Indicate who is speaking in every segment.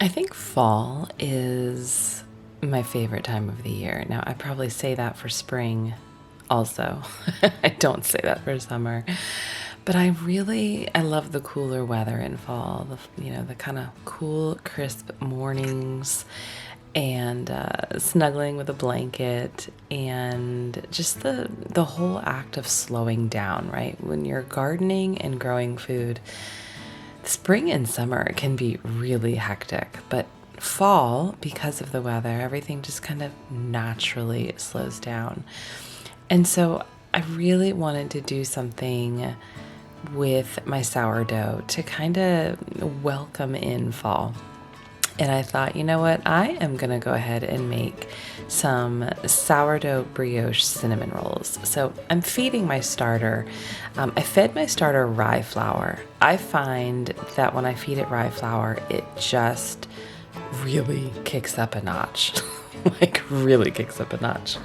Speaker 1: I think fall is my favorite time of the year. Now, I probably say that for spring also. I don't say that for summer. But I love the cooler weather in fall. The kind of cool, crisp mornings and snuggling with a blanket and just the whole act of slowing down, right? When you're gardening and growing food, spring and summer can be really hectic, but fall, because of the weather, everything just kind of naturally slows down. And so I really wanted to do something with my sourdough to kind of welcome in fall. And I thought, you know what? I am going to go ahead and make some sourdough brioche cinnamon rolls. So I'm feeding my starter. I fed my starter rye flour. I find that when I feed it rye flour, it just really kicks up a notch. Like really kicks up a notch.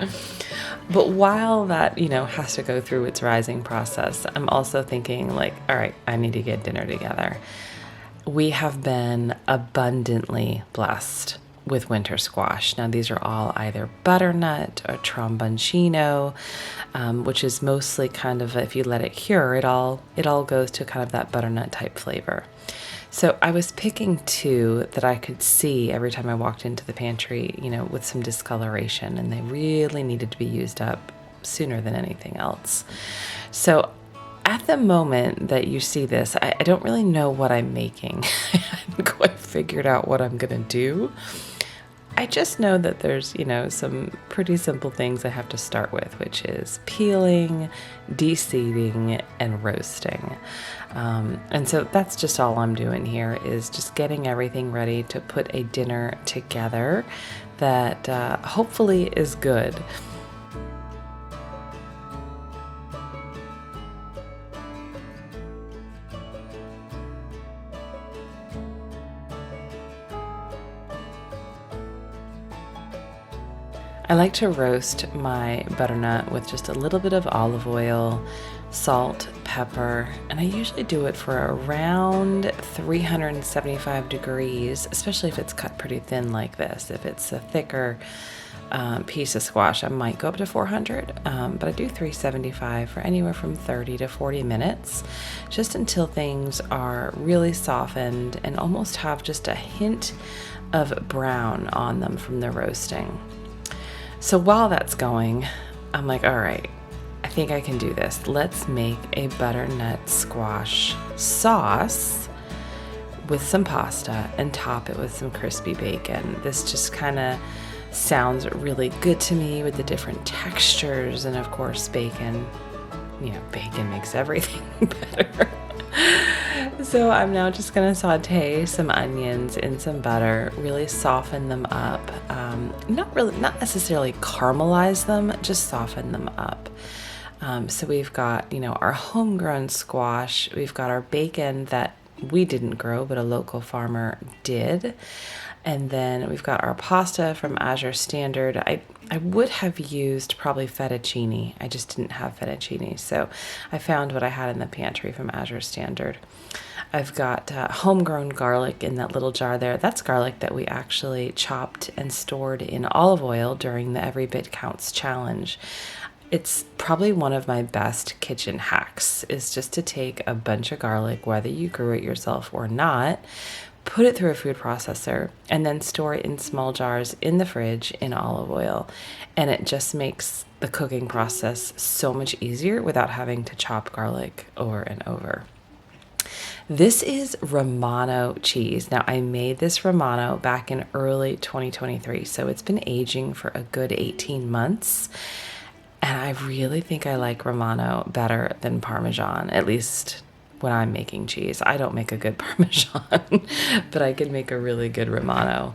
Speaker 1: But while that, has to go through its rising process, I'm also thinking like, all right, I need to get dinner together. We have been abundantly blessed with winter squash. Now, these are all either butternut or tromboncino, which is mostly kind of, if you let it cure, it all goes to kind of that butternut type flavor. So I was picking two that I could see every time I walked into the pantry, with some discoloration, and they really needed to be used up sooner than anything else. So at the moment that you see this, I don't really know what I'm making. I haven't quite figured out what I'm going to do. I just know that there's, some pretty simple things I have to start with, which is peeling, de-seeding, and roasting. And so that's just all I'm doing here is just getting everything ready to put a dinner together that hopefully is good. I like to roast my butternut with just a little bit of olive oil, salt, pepper, and I usually do it for around 375 degrees, especially if it's cut pretty thin like this. If it's a thicker piece of squash, I might go up to 400, but I do 375 for anywhere from 30 to 40 minutes, just until things are really softened and almost have just a hint of brown on them from the roasting. So while that's going, I'm like, all right, I think I can do this. Let's make a butternut squash sauce with some pasta and top it with some crispy bacon. This just kind of sounds really good to me with the different textures, and of course bacon. Bacon makes everything better. So I'm now just going to saute some onions in some butter, really soften them up. Not necessarily caramelize them, just soften them up. So we've got, our homegrown squash. We've got our bacon that we didn't grow, but a local farmer did. And then we've got our pasta from Azure Standard. I would have used probably fettuccine. I just didn't have fettuccine. So I found what I had in the pantry from Azure Standard. I've got homegrown garlic in that little jar there. That's garlic that we actually chopped and stored in olive oil during the Every Bit Counts challenge. It's probably one of my best kitchen hacks, is just to take a bunch of garlic, whether you grew it yourself or not, put it through a food processor, and then store it in small jars in the fridge in olive oil. And it just makes the cooking process so much easier without having to chop garlic over and over. This is Romano cheese. Now, I made this Romano back in early 2023, so it's been aging for a good 18 months. And I really think I like Romano better than Parmesan, at least when I'm making cheese. I don't make a good Parmesan, but I can make a really good Romano.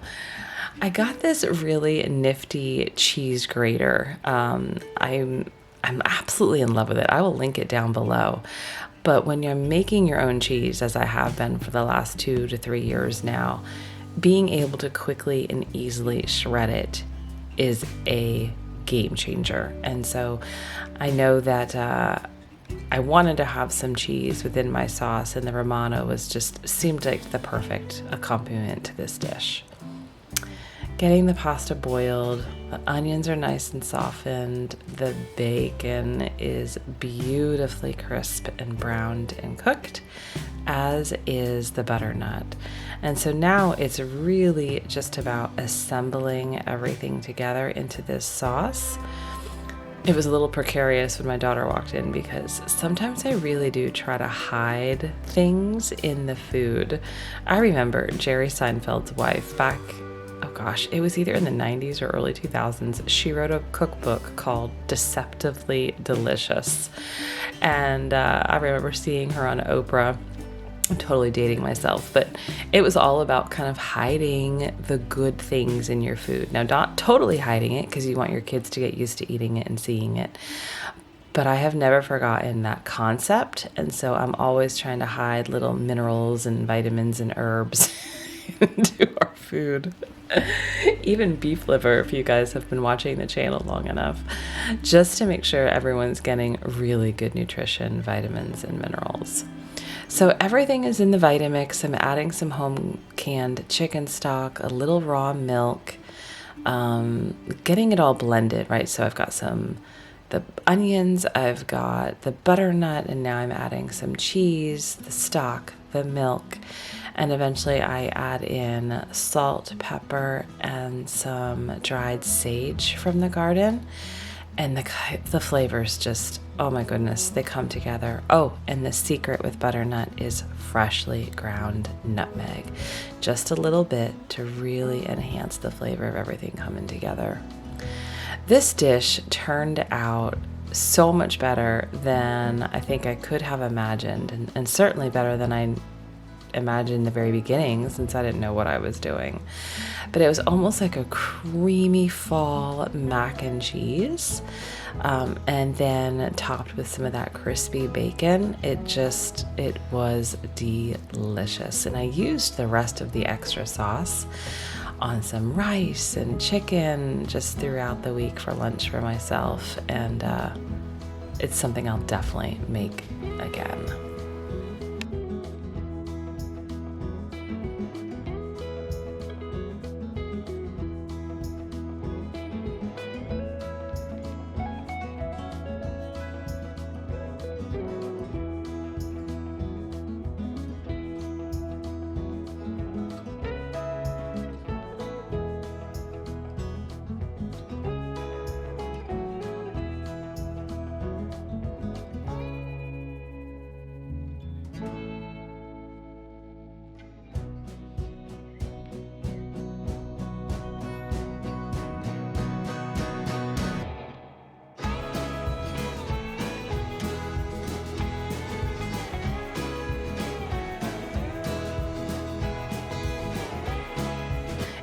Speaker 1: I got this really nifty cheese grater. I'm absolutely in love with it. I will link it down below. But when you're making your own cheese, as I have been for the last 2 to 3 years now, being able to quickly and easily shred it is a game changer. And so I know that I wanted to have some cheese within my sauce, and the Romano seemed like the perfect accompaniment to this dish. Getting the pasta boiled, the onions are nice and softened, the bacon is beautifully crisp and browned and cooked, as is the butternut. And so now it's really just about assembling everything together into this sauce. It was a little precarious when my daughter walked in because sometimes I really do try to hide things in the food. I remember Jerry Seinfeld's wife back, oh gosh, it was either in the 90s or early 2000s. She wrote a cookbook called Deceptively Delicious. And I remember seeing her on Oprah. I'm totally dating myself, but it was all about kind of hiding the good things in your food. Now, not totally hiding it because you want your kids to get used to eating it and seeing it, but I have never forgotten that concept, and so I'm always trying to hide little minerals and vitamins and herbs into our food. Even beef liver, if you guys have been watching the channel long enough, just to make sure everyone's getting really good nutrition, vitamins, and minerals. So everything is in the Vitamix. I'm adding some home canned chicken stock, a little raw milk, getting it all blended, right? So I've got the onions, I've got the butternut, and now I'm adding some cheese, the stock, the milk, and eventually I add in salt, pepper, and some dried sage from the garden. And the flavors just, oh my goodness, they come together. Oh, and the secret with butternut is freshly ground nutmeg. Just a little bit to really enhance the flavor of everything coming together. This dish turned out so much better than I think I could have imagined, and certainly better than I imagined in the very beginning, since I didn't know what I was doing. But it was almost like a creamy fall mac and cheese, and then topped with some of that crispy bacon. It was delicious. And I used the rest of the extra sauce on some rice and chicken just throughout the week for lunch for myself, and it's something I'll definitely make again.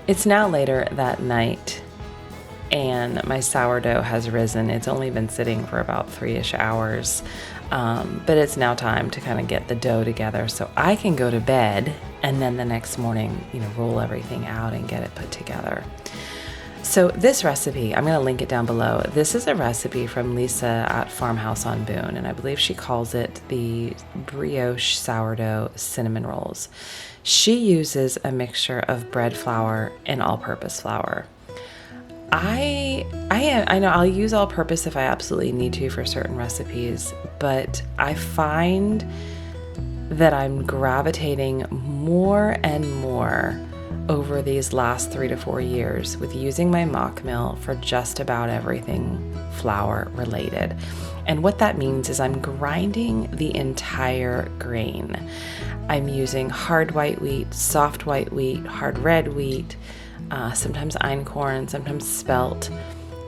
Speaker 1: It's now later that night, and my sourdough has risen. It's only been sitting for about 3-ish hours, but it's now time to kind of get the dough together so I can go to bed, and then the next morning, roll everything out and get it put together. So this recipe, I'm going to link it down below. This is a recipe from Lisa at Farmhouse on Boone, and I believe she calls it the Brioche sourdough cinnamon rolls. She uses a mixture of bread flour and all-purpose flour. I know I'll use all-purpose if I absolutely need to for certain recipes, but I find that I'm gravitating more and more over these last 3 to 4 years with using my mock mill for just about everything flour related. And what that means is I'm grinding the entire grain. I'm using hard white wheat, soft white wheat, hard red wheat, sometimes einkorn, sometimes spelt.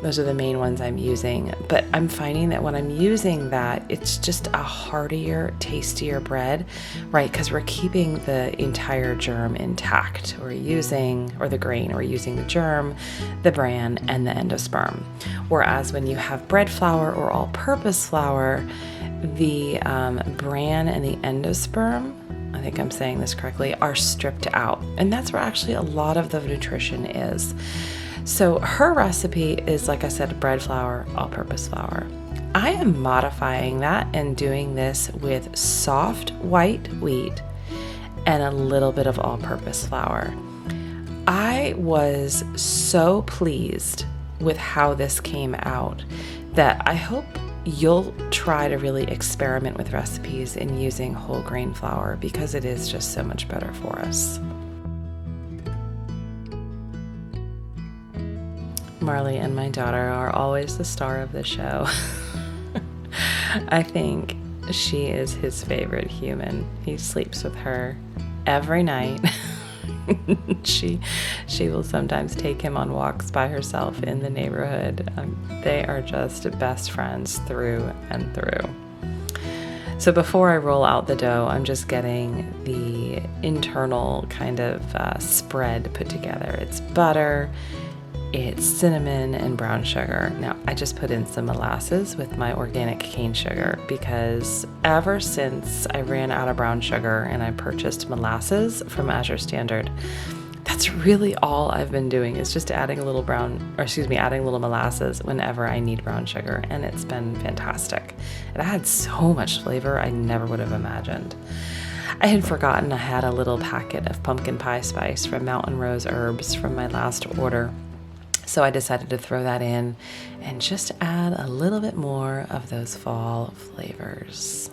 Speaker 1: Those are the main ones I'm using. But I'm finding that when I'm using that, it's just a heartier, tastier bread, right? Because we're keeping the entire germ intact. Or the grain, we're using the germ, the bran, and the endosperm. Whereas when you have bread flour or all-purpose flour, the bran and the endosperm, I think I'm saying this correctly, are stripped out. And that's where actually a lot of the nutrition is. So her recipe is, like I said, bread flour, all-purpose flour. I am modifying that and doing this with soft white wheat and a little bit of all-purpose flour. I was so pleased with how this came out that I hope you'll try to really experiment with recipes in using whole grain flour, because it is just so much better for us. Marley and my daughter are always the star of the show. I think she is his favorite human. He sleeps with her every night. She will sometimes take him on walks by herself in the neighborhood. They are just best friends through and through. So before I roll out the dough, I'm just getting the internal kind of spread put together. It's butter, it's cinnamon, and brown sugar. Now, I just put in some molasses with my organic cane sugar, because ever since I ran out of brown sugar and I purchased molasses from Azure Standard, that's really all I've been doing, is just adding a little adding a little molasses whenever I need brown sugar, and it's been fantastic. It adds so much flavor I never would have imagined. I had forgotten I had a little packet of pumpkin pie spice from Mountain Rose Herbs from my last order. So I decided to throw that in and just add a little bit more of those fall flavors.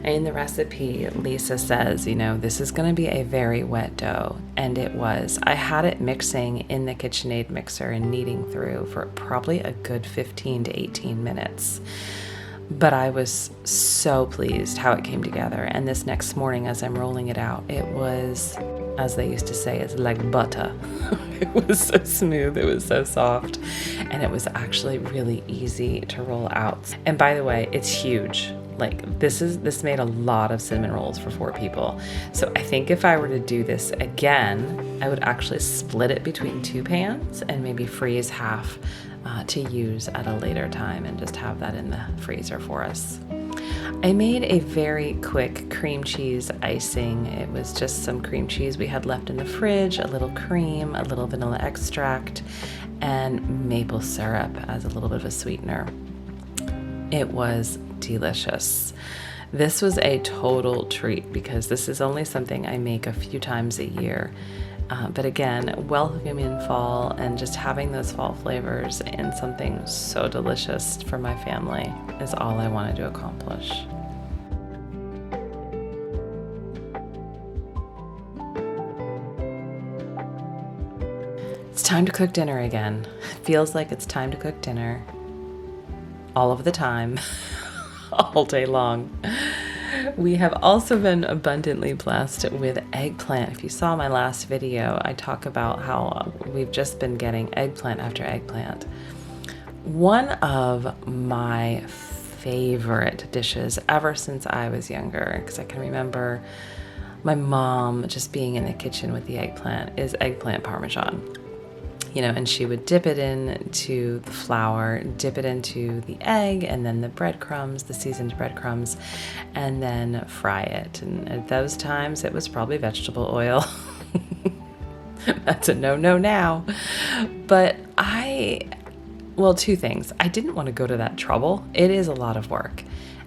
Speaker 1: In the recipe, Lisa says, this is going to be a very wet dough, and it was. I had it mixing in the KitchenAid mixer and kneading through for probably a good 15 to 18 minutes. But I was so pleased how it came together, and this next morning as I'm rolling it out, it was, as they used to say, it's like butter. It was so smooth, it was so soft, and it was actually really easy to roll out. And by the way, it's huge. Like this made a lot of cinnamon rolls for 4 people. So I think if I were to do this again, I would actually split it between 2 pans and maybe freeze half to use at a later time and just have that in the freezer for us. I made a very quick cream cheese icing. It was just some cream cheese we had left in the fridge, a little cream, a little vanilla extract, and maple syrup as a little bit of a sweetener. It was delicious. This was a total treat because this is only something I make a few times a year. But again, welcoming fall and just having those fall flavors in something so delicious for my family is all I wanted to accomplish. It's time to cook dinner again. It feels like it's time to cook dinner all of the time, all day long. We have also been abundantly blessed with eggplant. If you saw my last video, I talk about how we've just been getting eggplant after eggplant. One of my favorite dishes ever since I was younger, because I can remember my mom just being in the kitchen with the eggplant, is eggplant parmesan. And she would dip it into the flour, dip it into the egg, and then the breadcrumbs, the seasoned breadcrumbs, and then fry it. And at those times, it was probably vegetable oil. That's a no-no now. But two things. I didn't want to go to that trouble. It is a lot of work.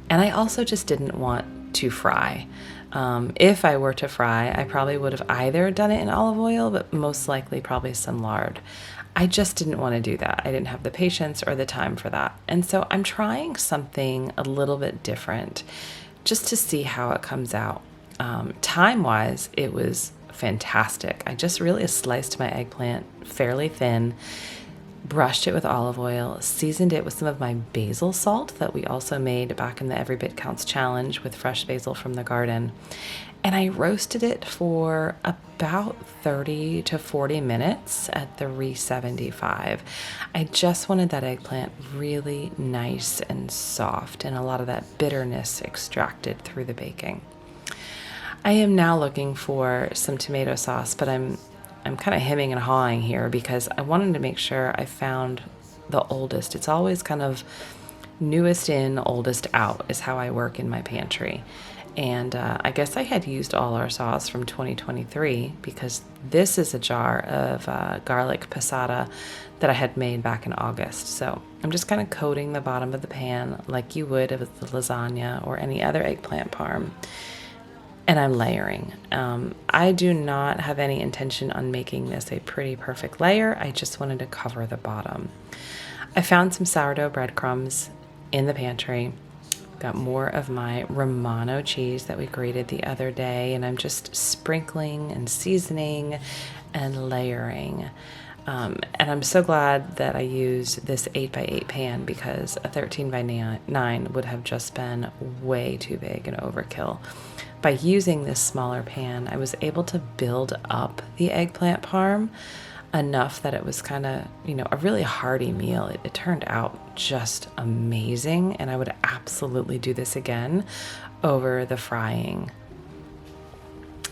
Speaker 1: And I also just didn't want to fry. If I were to fry, I probably would have either done it in olive oil, but most likely probably some lard. I just didn't want to do that. I didn't have the patience or the time for that. And so I'm trying something a little bit different just to see how it comes out. Time-wise, it was fantastic. I just really sliced my eggplant fairly thin, brushed it with olive oil, seasoned it with some of my basil salt that we also made back in the Every Bit Counts challenge with fresh basil from the garden. And I roasted it for about 30 to 40 minutes at 375. I just wanted that eggplant really nice and soft and a lot of that bitterness extracted through the baking. I am now looking for some tomato sauce, but I'm kind of hemming and hawing here because I wanted to make sure I found the oldest. It's always kind of newest in, oldest out is how I work in my pantry. And I guess I had used all our sauce from 2023 because this is a jar of garlic passata that I had made back in August. So I'm just kind of coating the bottom of the pan like you would if it's the lasagna or any other eggplant parm. And I'm layering. I do not have any intention on making this a pretty perfect layer. I just wanted to cover the bottom. I found some sourdough breadcrumbs in the pantry. Got more of my Romano cheese that we grated the other day, and I'm just sprinkling and seasoning and layering. And I'm so glad that I used this 8x8 pan because a 13x9 would have just been way too big and overkill. By using this smaller pan, I was able to build up the eggplant parm enough that it was kind of, a really hearty meal. It turned out just amazing, and I would absolutely do this again over the frying.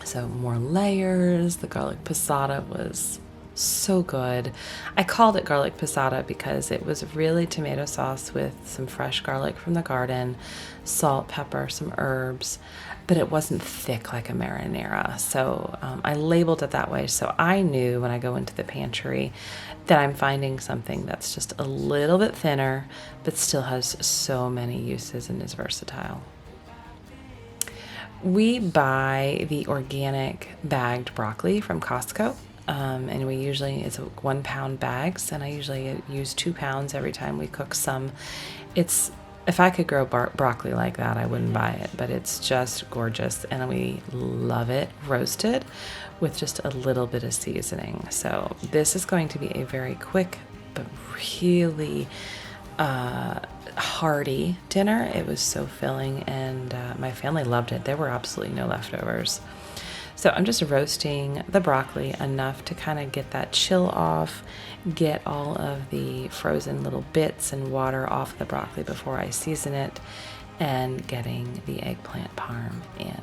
Speaker 1: So more layers. The garlic passata was so good. I called it garlic passata because it was really tomato sauce with some fresh garlic from the garden, salt, pepper, some herbs, but it wasn't thick like a marinara. So I labeled it that way so I knew when I go into the pantry that I'm finding something that's just a little bit thinner but still has so many uses and is versatile. We buy the organic bagged broccoli from Costco. And it's 1 pound bags, and I usually use 2 pounds every time we cook some. If I could grow broccoli like that, I wouldn't buy it, but it's just gorgeous, and we love it roasted with just a little bit of seasoning. So this is going to be a very quick but really hearty dinner. It was so filling, and my family loved it. There were absolutely no leftovers. So I'm just roasting the broccoli enough to kind of get that chill off, get all of the frozen little bits and water off the broccoli before I season it, and getting the eggplant parm in.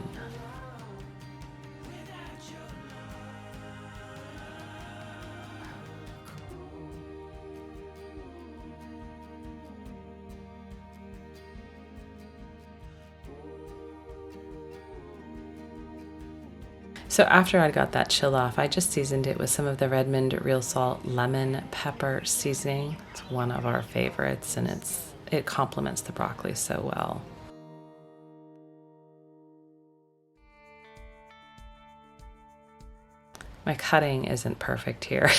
Speaker 1: So after I got that chill off, I just seasoned it with some of the Redmond Real Salt lemon pepper seasoning. It's one of our favorites, and it complements the broccoli so well. My cutting isn't perfect here,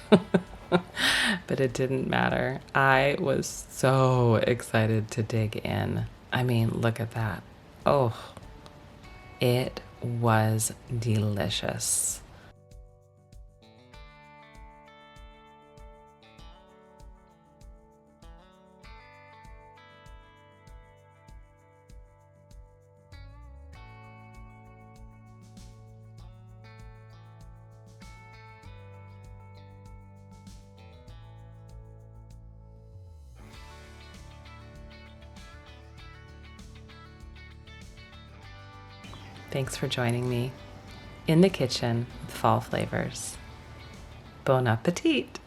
Speaker 1: but it didn't matter. I was so excited to dig in. I mean, look at that. Oh, it was delicious. Thanks for joining me in the kitchen with fall flavors. Bon appetit!